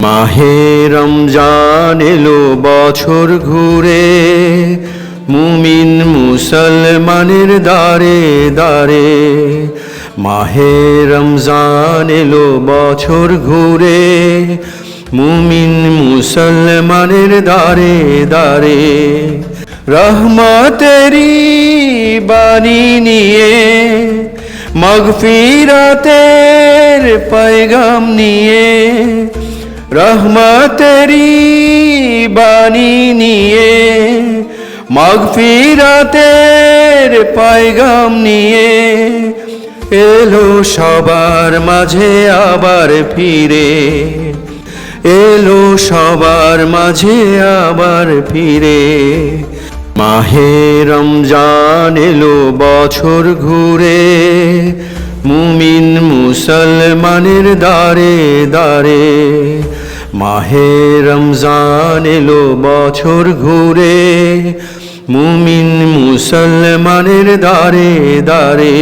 মাহে রমজান এলো বছর ঘুরে, মুমিন মুসলমানের দারে দারে। মাহে রমজান এলো বছর ঘুরে, মুমিন মুসলমানের দারে দারে। রহমতেরি বাণী নিয়ে, মাগফিরাতের পয়গাম নিয়ে, রহমতেরি বাণী নিয়ে, মাগফিরাতের পয়গাম নিয়ে এলো সবার মাঝে আবার ফিরে, এলো সবার মাঝে আবার ফিরে। মাহে রমজান এলো বছর ঘুরে, মুমিন মুসলমানের দারে দারে। মাহে রমজান এলো বছর ঘুরে, মুমিন মুসলমানের দারে দারে।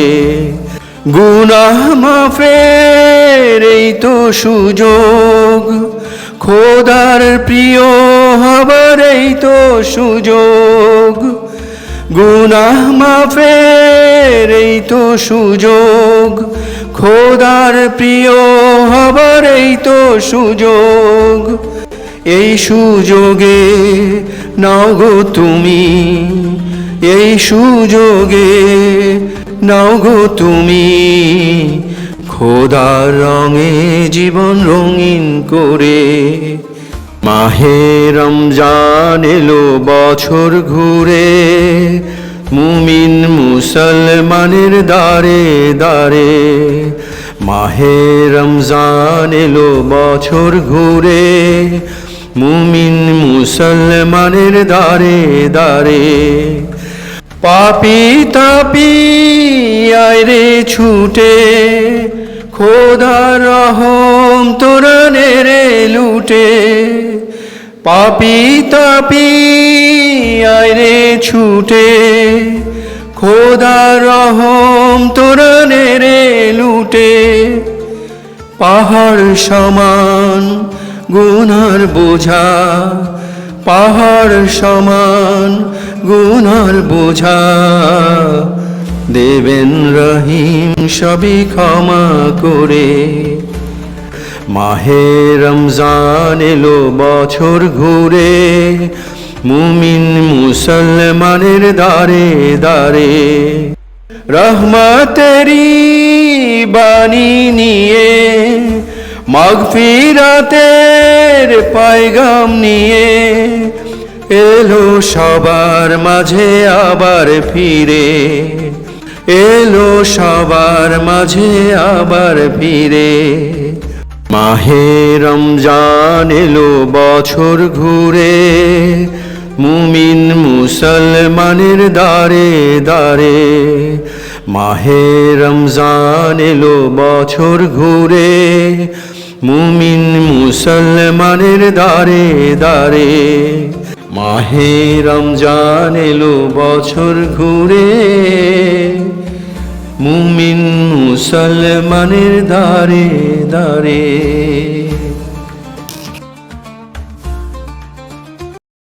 গুনাহ মাফের এই তো সুযোগ, খোদার প্রিয় হবার এই তো সুযোগ। গুনাহ মাফের এই তো সুযোগ, খোদার প্রিয় হবার এই তো সুযোগ। এই সুযোগে নাও গো তুমি, এই সুযোগে নাও গো তুমি, খোদার রঙে জীবন রঙিন করে। মাহে রমজান এলো বছর ঘুরে, মুমিন মুসলমানের দারে দারে। মাহে রমজান এলো বছর ঘুরে, মুমিন মুসলমানের দারে দারে। পাপি তাপি আয় রে ছুটে, খোদার রহম তোরা নে রে লুটে। পাপি তাপি আয় রে ছুটে, খোদার রহম তোরা নে রে লুটে। পাহাড় সমান গুনার বোঝা, পাহাড় সমান গুনার বোঝা, দেবেন রহিম সবই ক্ষমা করে। মাহে রমজান এলো বছর ঘুরে, মুমিন মুসলমানের দারে দারে। রহমতেরি বাণী নিয়ে, মাগফিরাতের পয়গাম নিয়ে এলো সবার মাঝে আবার ফিরে, এলো সবার মাঝে আবার ফিরে। মাহে রমজান এলো বছর ঘুরে, মুমিন মুসলমানের দারে দারে। মাহে রমজান এলো বছর ঘুরে, মুমিন মুসলমানের দারে দারে। মাহে রমজান এলো বছর ঘুরে, মুমিন মুসলমানের দারে দারে।